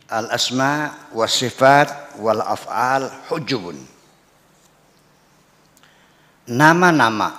Al-asma wa sifat wal af'al hujubun. Nama-nama,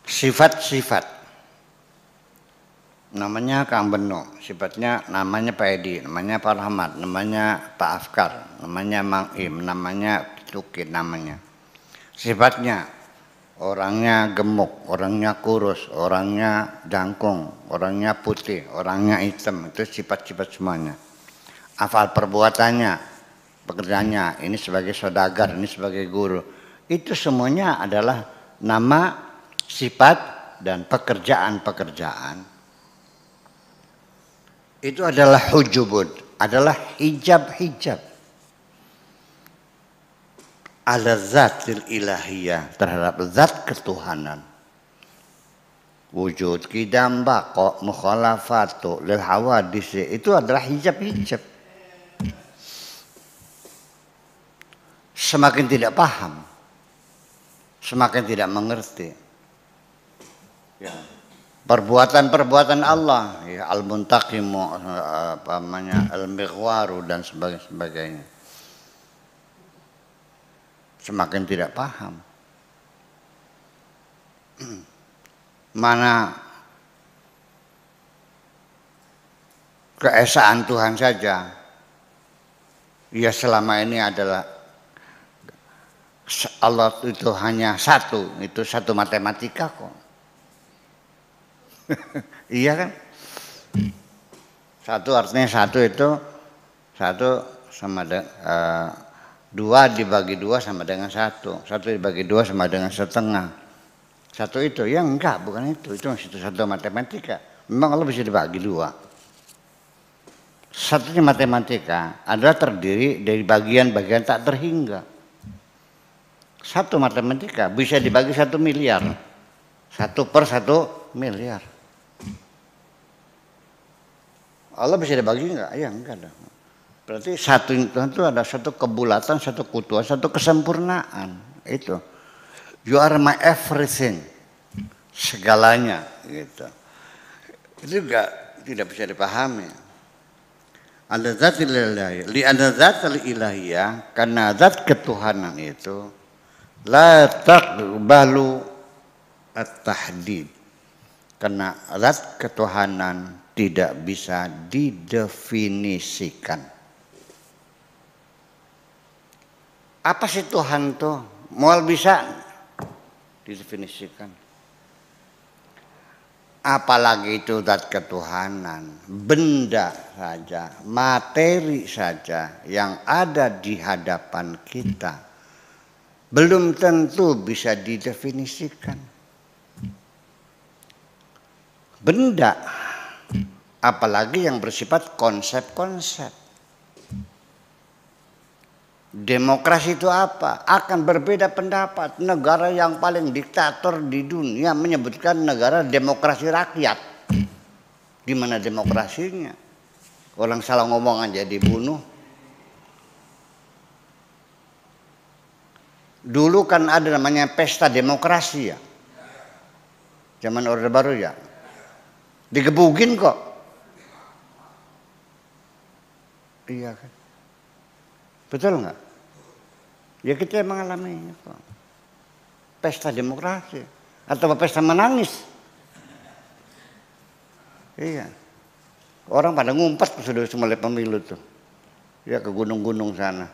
sifat-sifat. Namanya Kang Beno, sifatnya namanya Pak Edi, namanya Pak Rahmat, namanya Pak Afkar, namanya Mang Im, namanya Tuki, namanya. Sifatnya orangnya gemuk, orangnya kurus, orangnya jangkung, orangnya putih, orangnya hitam, itu sifat-sifat semuanya. Afal perbuatannya, pekerjaannya, ini sebagai saudagar, ini sebagai guru. Itu semuanya adalah nama, sifat, dan pekerjaan-pekerjaan. Itu adalah hujubun, adalah hijab-hijab ala zatil ilahiyah, terhadap zat ketuhanan. Wujud qidam baqa mukhalafatu lil hawadis, itu adalah hijab-hijab. Semakin tidak paham, semakin tidak mengerti, ya, perbuatan-perbuatan Allah, ya, al-muntaqimu, apa namanya, al-mighwaru dan sebagainya. Semakin tidak paham. Mana keesaan Tuhan saja, ya selama ini adalah Allah itu hanya satu, itu satu matematika kok. Iya kan? Satu artinya satu itu satu sama dengan dua dibagi dua sama dengan satu, satu dibagi dua sama dengan setengah. Satu itu, ya enggak, bukan itu satu matematika. Memang Allah bisa dibagi dua. Satunya matematika adalah terdiri dari bagian-bagian tak terhingga. Satu matematika bisa dibagi 1 miliar, 1/1 miliar. Allah bisa dibagi enggak? Ya enggak dong. Berarti satu itu ada satu kebulatan, satu keutuhan, satu kesempurnaan. Itu. You are my everything. Segalanya gitu. Itu juga tidak bisa dipahami. Ada zat ilahiyah, li ada zat ilahiyah, karena zat ketuhanan itu la taqbalu at-tahdid. Karena zat ketuhanan tidak bisa didefinisikan. Apa sih Tuhan tuh? Mau bisa didefinisikan. Apalagi itu zat ketuhanan, benda saja, materi saja yang ada di hadapan kita belum tentu bisa didefinisikan. Benda, apalagi yang bersifat konsep-konsep. Demokrasi itu apa? Akan berbeda pendapat. Negara yang paling diktator di dunia menyebutkan negara demokrasi rakyat. Di mana demokrasinya? Orang salah ngomong aja dibunuh. Dulu kan ada namanya pesta demokrasi ya. Zaman Orde Baru ya. Digebugin kok. Iya kan? Betul nggak? Ya kita mengalaminya kok. Pesta demokrasi atau pesta menangis. Iya. Orang pada ngumpet sudah mulai pemilu tuh. Ya ke gunung-gunung sana.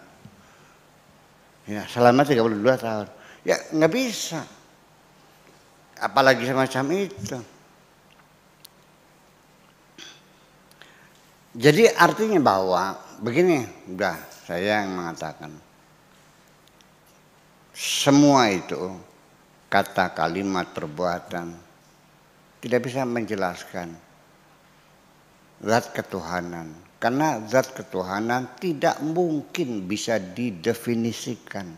Ya selama 32 tahun. Ya nggak bisa. Apalagi semacam itu. Jadi artinya bahwa begini, udah saya yang mengatakan. Semua itu kata, kalimat, perbuatan tidak bisa menjelaskan zat ketuhanan. Karena zat ketuhanan tidak mungkin bisa didefinisikan.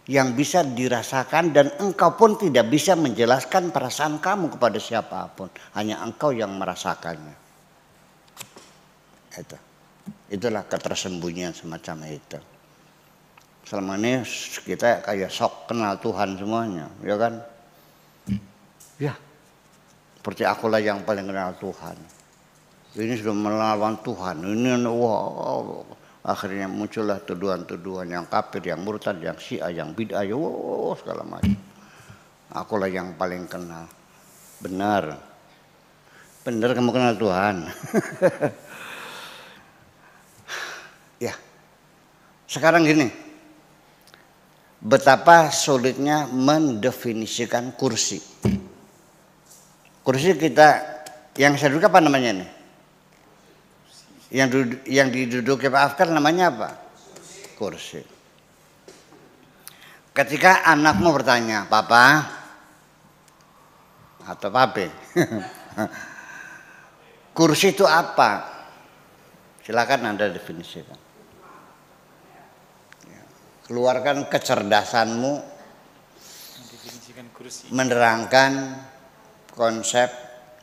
Yang bisa dirasakan dan engkau pun tidak bisa menjelaskan perasaan kamu kepada siapapun. Hanya engkau yang merasakannya. Itulah ketersembunyian semacam itu. Selama ini kita kayak sok kenal Tuhan semuanya, ya kan? Ya, seperti akulah yang paling kenal Tuhan. ini sudah melawan Tuhan, ini wah, akhirnya muncullah tuduhan-tuduhan yang kafir, yang murtad, yang syiah, yang bid'ah, wah, segala macam. Akulah yang paling kenal. Benar, benar kamu kenal Tuhan. Ya, sekarang gini, betapa sulitnya mendefinisikan kursi. Kursi kita yang saya duduk apa namanya nih? Yang diduduki Pak Afkar namanya apa? Kursi. Ketika anakmu bertanya, Papa atau Pape, kursi itu apa? Silakan Anda definisikan. Keluarkan kecerdasanmu, menerangkan konsep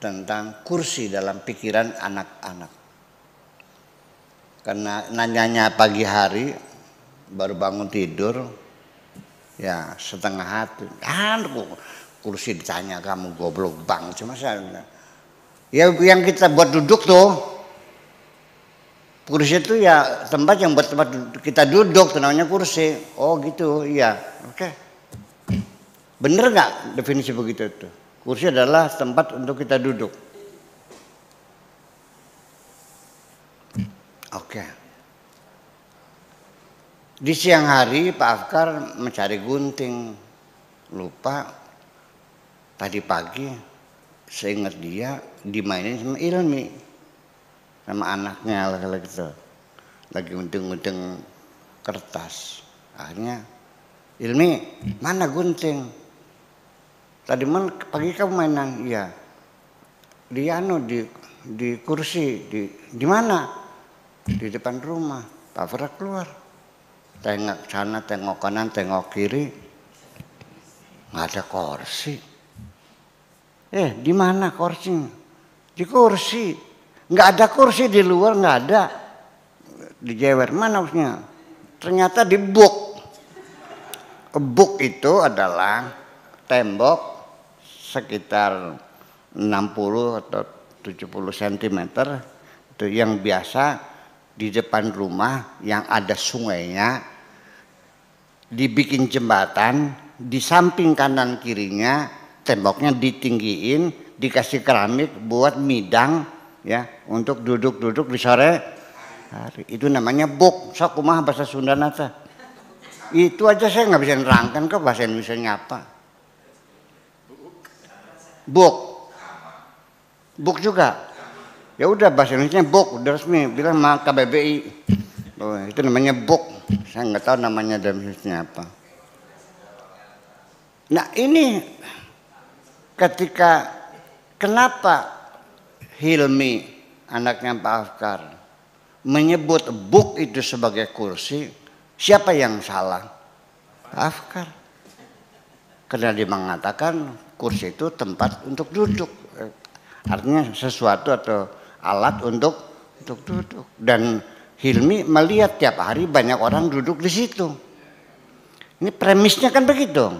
tentang kursi dalam pikiran anak-anak. Karena nanyanya pagi hari, baru bangun tidur, ya setengah hati. Kursi ditanya kamu goblok bang, cuma saya. Ya yang kita buat duduk tuh, kursi itu ya tempat yang buat tempat kita duduk, tuh namanya kursi. Oh gitu, iya, oke. Bener nggak definisi begitu tuh? Kursi adalah tempat untuk kita duduk. Oke. Di siang hari Pak Afkar mencari gunting. Lupa. Tadi pagi seingat dia dimainin sama Ilmi. Sama anaknya lagi gitu. Lagi gunting-gunting kertas. Akhirnya Ilmi, mana gunting? Tadi man pagi kamu mainan, iya. Di kursi, di mana? Di depan rumah. Pak Afkar keluar. Tengok sana, tengok kanan, tengok kiri. Nggak ada kursi. Di mana kursinya? Di kursi. Nggak ada kursi di luar, nggak ada. Dijewer mana maksudnya? Ternyata di buk. Buk itu adalah tembok sekitar 60 atau 70 cm itu yang biasa di depan rumah yang ada sungainya, dibikin jembatan, di samping kanan kirinya temboknya ditinggiin, dikasih keramik buat midang ya untuk duduk-duduk di sore hari. Itu namanya buk. Sok kumaha bahasa Sunda nata. Itu aja saya nggak bisa nerangkan ke bahasa Indonesia apa. Buk. Buk juga. Ya udah bahasa Indonesia buk, udah resmi bilang sama KBBI. Oh, itu namanya buk. Saya nggak tahu namanya dalam Indonesia apa. Nah ini ketika kenapa Hilmi anaknya Pak Afkar menyebut buk itu sebagai kursi, siapa yang salah? Pak Afkar. Karena dia mengatakan kursi itu tempat untuk duduk. Artinya sesuatu atau alat untuk duduk. Dan Hilmi melihat tiap hari banyak orang duduk di situ. Ini premisnya kan begitu.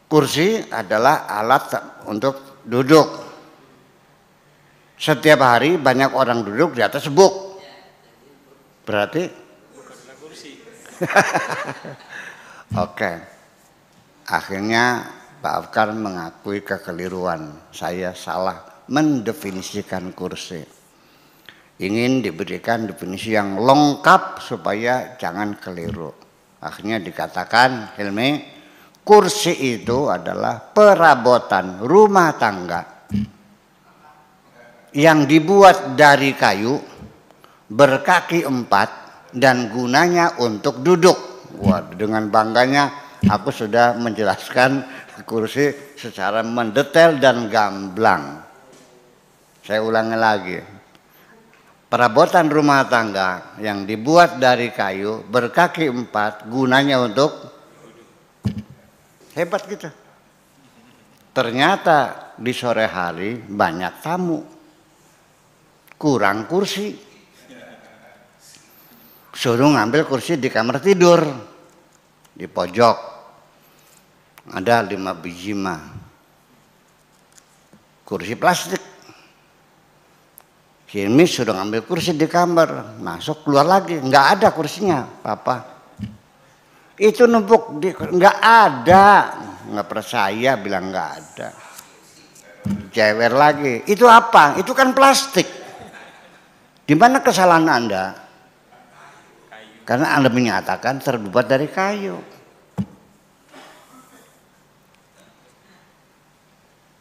Kursi adalah alat untuk duduk. Setiap hari banyak orang duduk di atas buk. Berarti kursi. Oke. Akhirnya Pak Afkar mengakui kekeliruan. Saya salah mendefinisikan kursi. Ingin diberikan definisi yang lengkap supaya jangan keliru. Akhirnya dikatakan, Hilmi, kursi itu adalah perabotan rumah tangga yang dibuat dari kayu, berkaki 4 dan gunanya untuk duduk. Wah, dengan bangganya aku sudah menjelaskan kursi secara mendetail dan gamblang. Saya ulangi lagi. Perabotan rumah tangga yang dibuat dari kayu, berkaki 4, gunanya untuk hebat gitu. Ternyata di sore hari banyak tamu, kurang kursi. Suruh ngambil kursi di kamar tidur, di pojok. Ada 5 biji mah kursi plastik. Hilmi sudah ngambil kursi di kamar, masuk keluar lagi, nggak ada kursinya, papa. Itu numpuk, nggak ada, nggak percaya, bilang nggak ada. Jewer lagi, itu apa? Itu kan plastik. Di mana kesalahan Anda? Karena Anda menyatakan terbuat dari kayu.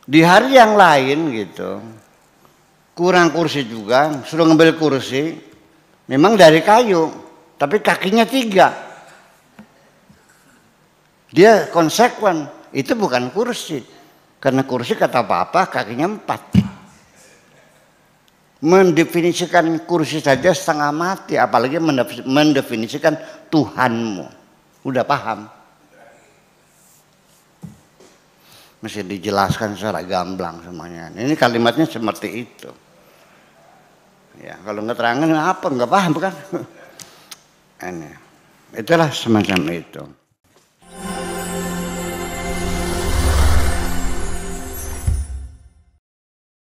Di hari yang lain gitu, kurang kursi juga, suruh ngambil kursi, memang dari kayu, tapi kakinya 3. Dia konsekuen, itu bukan kursi, karena kursi kata papa kakinya 4. Mendefinisikan kursi saja setengah mati, apalagi mendefinisikan Tuhanmu. Udah paham? Mesti dijelaskan secara gamblang semuanya. Ini kalimatnya seperti itu. Ya, kalau nggak terangin apa nggak paham kan? Ini, itulah semacam itu.